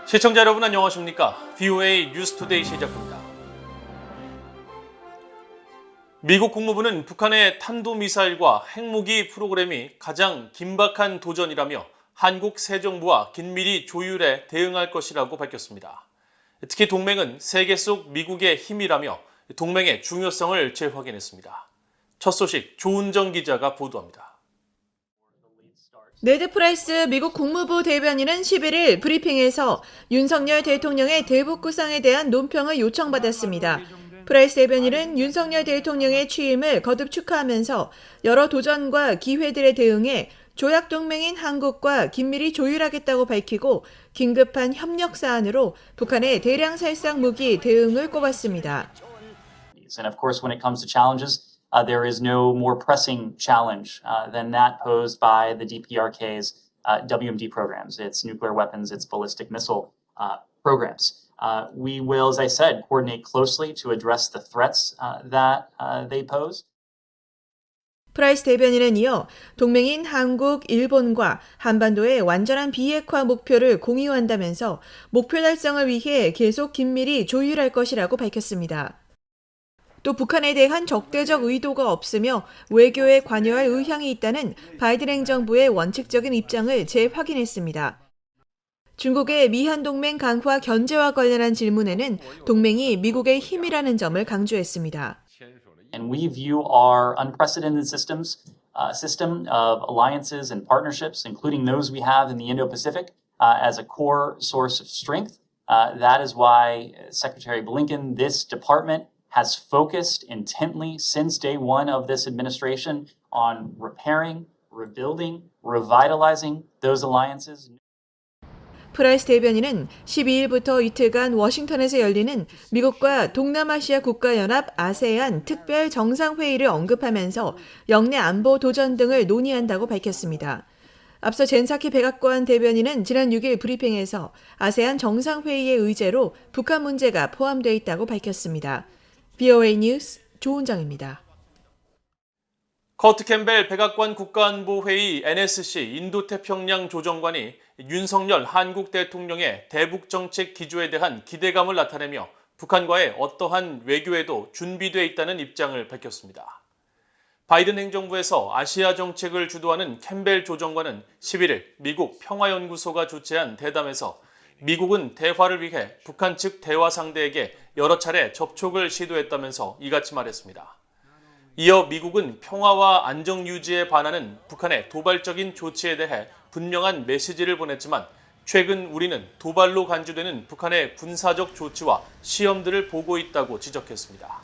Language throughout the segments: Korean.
시청자 여러분 안녕하십니까? VOA 뉴스투데이 시작합니다. 미국 국무부는 북한의 탄도미사일과 핵무기 프로그램이 가장 긴박한 도전이라며 한국 새 정부와 긴밀히 조율해 대응할 것이라고 밝혔습니다. 특히 동맹은 세계 속 미국의 힘이라며 동맹의 중요성을 재확인했습니다. 첫 소식 조은정 기자가 보도합니다. 네드 프라이스 미국 국무부 대변인은 11일 브리핑에서 윤석열 대통령의 대북 구상에 대한 논평을 요청받았습니다. 프라이스 대변인은 윤석열 대통령의 취임을 거듭 축하하면서 여러 도전과 기회들에 대응해 조약 동맹인 한국과 긴밀히 조율하겠다고 밝히고 긴급한 협력 사안으로 북한의 대량 살상 무기 대응을 꼽았습니다. And of course, when it comes to challenges, there is no more pressing challenge than that posed by the DPRK's WMD programs, its nuclear weapons, its ballistic missile programs. We will, as I said, coordinate closely to address the threats that they pose. 프라이스 대변인은 이어 동맹인 한국, 일본과 한반도의 완전한 비핵화 목표를 공유한다면서 목표 달성을 위해 계속 긴밀히 조율할 것이라고 밝혔습니다. 또 북한에 대한 적대적 의도가 없으며 외교에 관여할 의향이 있다는 바이든 행정부의 원칙적인 입장을 재확인했습니다. 중국의 미한동맹 강화 견제와 관련한 질문에는 동맹이 미국의 힘이라는 점을 강조했습니다. And we view our unprecedented system of alliances and partnerships, including those we have in the Indo-Pacific, as a core source of strength. That is why Secretary Blinken, this department, has focused intently since day one of this administration on repairing, rebuilding, revitalizing those alliances. 프라이스 대변인은 12일부터 이틀간 워싱턴에서 열리는 미국과 동남아시아 국가연합 아세안 특별 정상회의를 언급하면서 영내 안보 도전 등을 논의한다고 밝혔습니다. 앞서 젠사키 백악관 대변인은 지난 6일 브리핑에서 아세안 정상회의의 의제로 북한 문제가 포함되어 있다고 밝혔습니다. VOA 뉴스 조은정입니다. 커트 캠벨 백악관 국가안보회의 NSC 인도태평양 조정관이 윤석열 한국 대통령의 대북정책 기조에 대한 기대감을 나타내며 북한과의 어떠한 외교에도 준비돼 있다는 입장을 밝혔습니다. 바이든 행정부에서 아시아 정책을 주도하는 캠벨 조정관은 11일 미국 평화연구소가 주최한 대담에서 미국은 대화를 위해 북한 측 대화 상대에게 여러 차례 접촉을 시도했다면서 이같이 말했습니다. 이어 미국은 평화와 안정 유지에 반하는 북한의 도발적인 조치에 대해 분명한 메시지를 보냈지만 최근 우리는 도발로 간주되는 북한의 군사적 조치와 시험들을 보고 있다고 지적했습니다.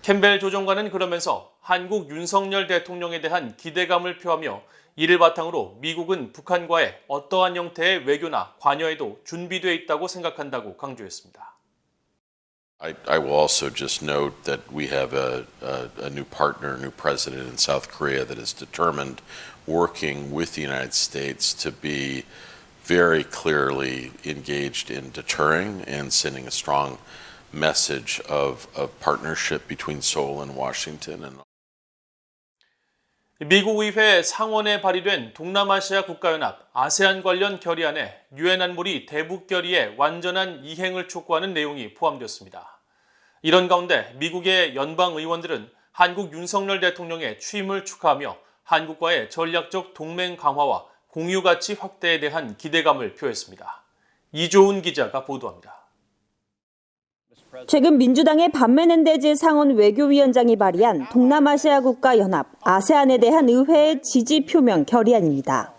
캠벨 조정관은 그러면서 한국 윤석열 대통령에 대한 기대감을 표하며 이를 바탕으로 미국은 북한과의 어떠한 형태의 외교나 관여에도 준비되어 있다고 생각한다고 강조했습니다. I will also just note that we have a new partner, a new president in South Korea that is determined, working with the United States to be very clearly engaged in deterring and sending a strong message of partnership between Seoul and Washington. 미국 의회 상원에 발의된 동남아시아 국가연합 아세안 관련 결의안에 유엔 안보리 대북 결의의 완전한 이행을 촉구하는 내용이 포함되었습니다. 이런 가운데 미국의 연방 의원들은 한국 윤석열 대통령의 취임을 축하하며 한국과의 전략적 동맹 강화와 공유 가치 확대에 대한 기대감을 표했습니다. 이조은 기자가 보도합니다. 최근 민주당의 밤메넨데즈 상원 외교위원장이 발의한 동남아시아 국가연합 아세안에 대한 의회의 지지 표명 결의안입니다.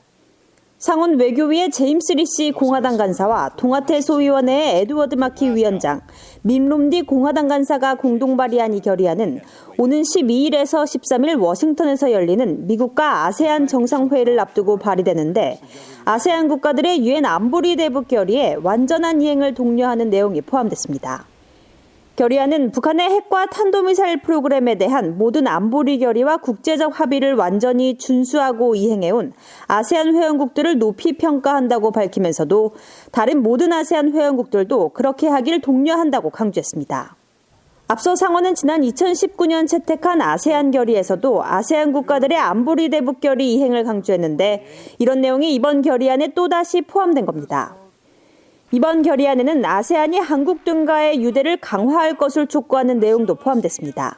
상원 외교위의 제임스 리시 공화당 간사와 동아태 소위원회의 에드워드 마키 위원장, 민롬디 공화당 간사가 공동 발의한 이 결의안은 오는 12일에서 13일 워싱턴에서 열리는 미국과 아세안 정상회의를 앞두고 발의되는데 아세안 국가들의 유엔 안보리 대북 결의에 완전한 이행을 독려하는 내용이 포함됐습니다. 결의안은 북한의 핵과 탄도미사일 프로그램에 대한 모든 안보리 결의와 국제적 합의를 완전히 준수하고 이행해온 아세안 회원국들을 높이 평가한다고 밝히면서도 다른 모든 아세안 회원국들도 그렇게 하길 독려한다고 강조했습니다. 앞서 상원은 지난 2019년 채택한 아세안 결의에서도 아세안 국가들의 안보리 대북 결의 이행을 강조했는데 이런 내용이 이번 결의안에 또다시 포함된 겁니다. 이번 결의안에는 아세안이 한국 등과의 유대를 강화할 것을 촉구하는 내용도 포함됐습니다.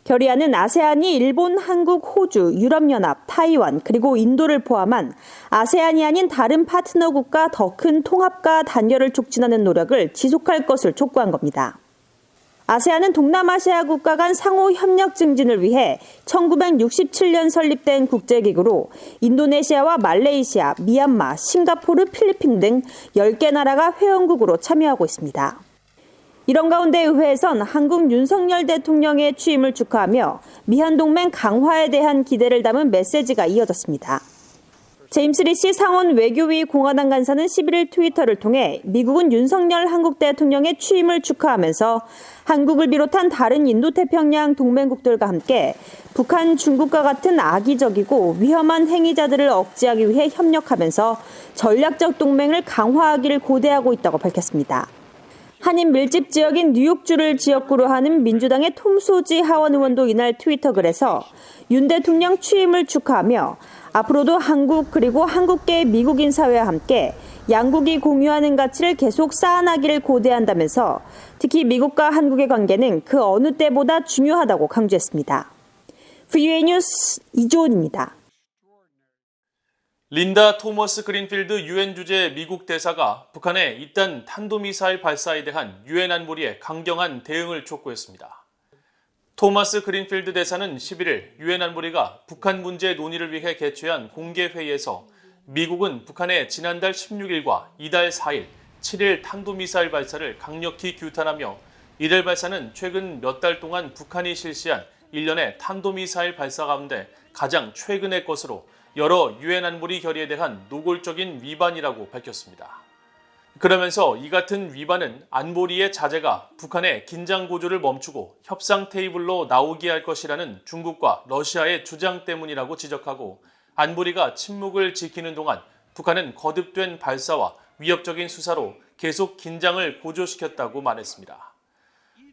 결의안은 아세안이 일본, 한국, 호주, 유럽연합, 타이완, 그리고 인도를 포함한 아세안이 아닌 다른 파트너국과 더 큰 통합과 단결을 촉진하는 노력을 지속할 것을 촉구한 겁니다. 아세안은 동남아시아 국가 간 상호 협력 증진을 위해 1967년 설립된 국제기구로 인도네시아와 말레이시아, 미얀마, 싱가포르, 필리핀 등 10개 나라가 회원국으로 참여하고 있습니다. 이런 가운데 의회에선 한국 윤석열 대통령의 취임을 축하하며 미한동맹 강화에 대한 기대를 담은 메시지가 이어졌습니다. 제임스 리시 상원 외교위 공화당 간사는 11일 트위터를 통해 미국은 윤석열 한국 대통령의 취임을 축하하면서 한국을 비롯한 다른 인도태평양 동맹국들과 함께 북한, 중국과 같은 악의적이고 위험한 행위자들을 억제하기 위해 협력하면서 전략적 동맹을 강화하기를 고대하고 있다고 밝혔습니다. 한인 밀집 지역인 뉴욕주를 지역구로 하는 민주당의 톰 소지 하원 의원도 이날 트위터 글에서 윤 대통령 취임을 축하하며 앞으로도 한국 그리고 한국계 미국인 사회와 함께 양국이 공유하는 가치를 계속 쌓아나기를 고대한다면서 특히 미국과 한국의 관계는 그 어느 때보다 중요하다고 강조했습니다. VOA 뉴스 이조은입니다. 린다 토머스 그린필드 유엔 주재 미국 대사가 북한의 잇단 탄도미사일 발사에 대한 유엔 안보리의 강경한 대응을 촉구했습니다. 토머스 그린필드 대사는 11일 유엔 안보리가 북한 문제 논의를 위해 개최한 공개 회의에서 미국은 북한의 지난달 16일과 이달 4일, 7일 탄도미사일 발사를 강력히 규탄하며 이들 발사는 최근 몇 달 동안 북한이 실시한 일련의 탄도미사일 발사 가운데 가장 최근의 것으로 여러 유엔 안보리 결의에 대한 노골적인 위반이라고 밝혔습니다. 그러면서 이 같은 위반은 안보리의 자제가 북한의 긴장 고조를 멈추고 협상 테이블로 나오게 할 것이라는 중국과 러시아의 주장 때문이라고 지적하고 안보리가 침묵을 지키는 동안 북한은 거듭된 발사와 위협적인 수사로 계속 긴장을 고조시켰다고 말했습니다.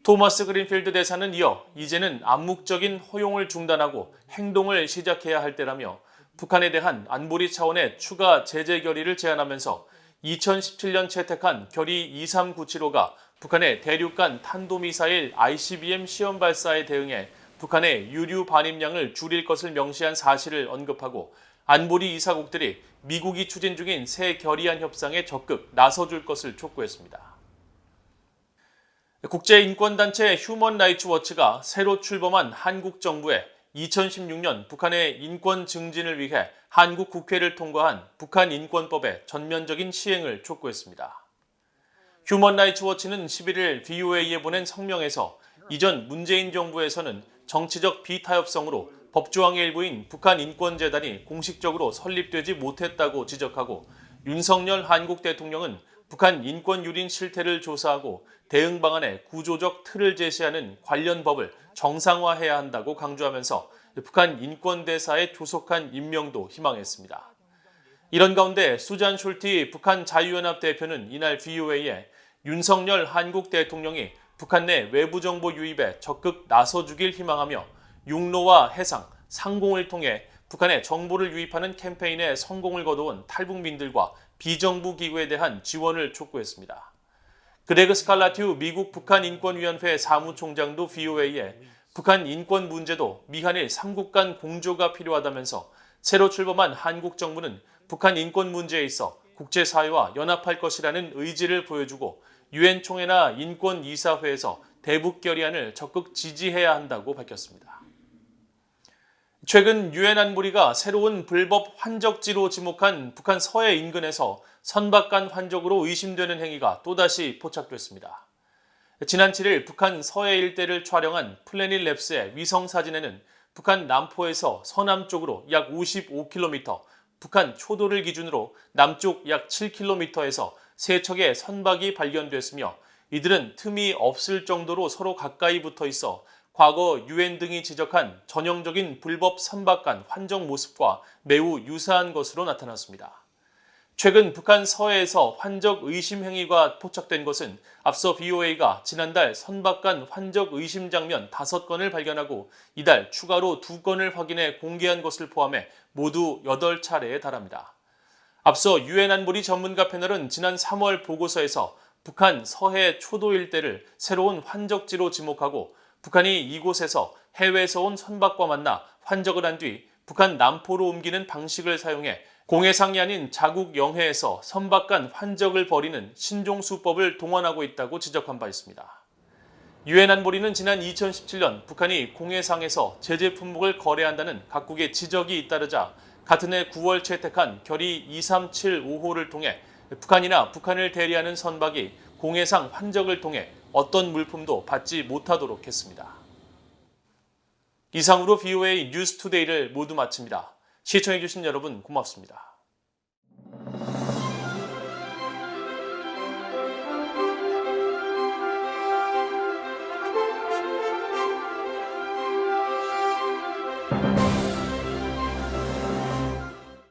토머스 그린필드 대사는 이어 이제는 암묵적인 허용을 중단하고 행동을 시작해야 할 때라며 북한에 대한 안보리 차원의 추가 제재 결의를 제안하면서 2017년 채택한 결의 23975가 북한의 대륙간 탄도미사일 ICBM 시험 발사에 대응해 북한의 유류 반입량을 줄일 것을 명시한 사실을 언급하고 안보리 이사국들이 미국이 추진 중인 새 결의안 협상에 적극 나서줄 것을 촉구했습니다. 국제인권단체 휴먼 라이츠 워치가 새로 출범한 한국 정부에 2016년 북한의 인권 증진을 위해 한국 국회를 통과한 북한 인권법의 전면적인 시행을 촉구했습니다. 휴먼 라이츠 워치는 11일 VOA에 보낸 성명에서 이전 문재인 정부에서는 정치적 비타협성으로 법조항의 일부인 북한인권재단이 공식적으로 설립되지 못했다고 지적하고 윤석열 한국 대통령은 북한 인권 유린 실태를 조사하고 대응 방안의 구조적 틀을 제시하는 관련 법을 정상화해야 한다고 강조하면서 북한 인권대사의 조속한 임명도 희망했습니다. 이런 가운데 수잔 숄티 북한 자유연합 대표는 이날 VOA에 윤석열 한국 대통령이 북한 내 외부정보 유입에 적극 나서주길 희망하며 육로와 해상, 상공을 통해 북한의 정보를 유입하는 캠페인에 성공을 거둬온 탈북민들과 비정부 기구에 대한 지원을 촉구했습니다. 그레그 스칼라튜 미국 북한인권위원회 사무총장도 VOA에 북한 인권 문제도 미한일 3국 간 공조가 필요하다면서 새로 출범한 한국 정부는 북한 인권 문제에 있어 국제사회와 연합할 것이라는 의지를 보여주고 유엔 총회나 인권이사회에서 대북 결의안을 적극 지지해야 한다고 밝혔습니다. 최근 유엔 안보리가 새로운 불법 환적지로 지목한 북한 서해 인근에서 선박간 환적으로 의심되는 행위가 또다시 포착됐습니다. 지난 7일 북한 서해 일대를 촬영한 플래닛 랩스의 위성사진에는 북한 남포에서 서남쪽으로 약 55km, 북한 초도를 기준으로 남쪽 약 7km에서 세 척의 선박이 발견됐으며 이들은 틈이 없을 정도로 서로 가까이 붙어 있어 과거 유엔 등이 지적한 전형적인 불법 선박간 환적 모습과 매우 유사한 것으로 나타났습니다. 최근 북한 서해에서 환적 의심 행위가 포착된 것은 앞서 VOA가 지난달 선박간 환적 의심 장면 5건을 발견하고 이달 추가로 2건을 확인해 공개한 것을 포함해 모두 8차례에 달합니다. 앞서 유엔 안보리 전문가 패널은 지난 3월 보고서에서 북한 서해 초도 일대를 새로운 환적지로 지목하고 북한이 이곳에서 해외에서 온 선박과 만나 환적을 한 뒤 북한 남포로 옮기는 방식을 사용해 공해상이 아닌 자국 영해에서 선박 간 환적을 벌이는 신종수법을 동원하고 있다고 지적한 바 있습니다. 유엔 안보리는 지난 2017년 북한이 공해상에서 제재 품목을 거래한다는 각국의 지적이 잇따르자 같은 해 9월 채택한 결의 2375호를 통해 북한이나 북한을 대리하는 선박이 공해상 환적을 통해 어떤 물품도 받지 못하도록 했습니다. 이상으로 VOA 뉴스투데이를 모두 마칩니다. 시청해주신 여러분 고맙습니다.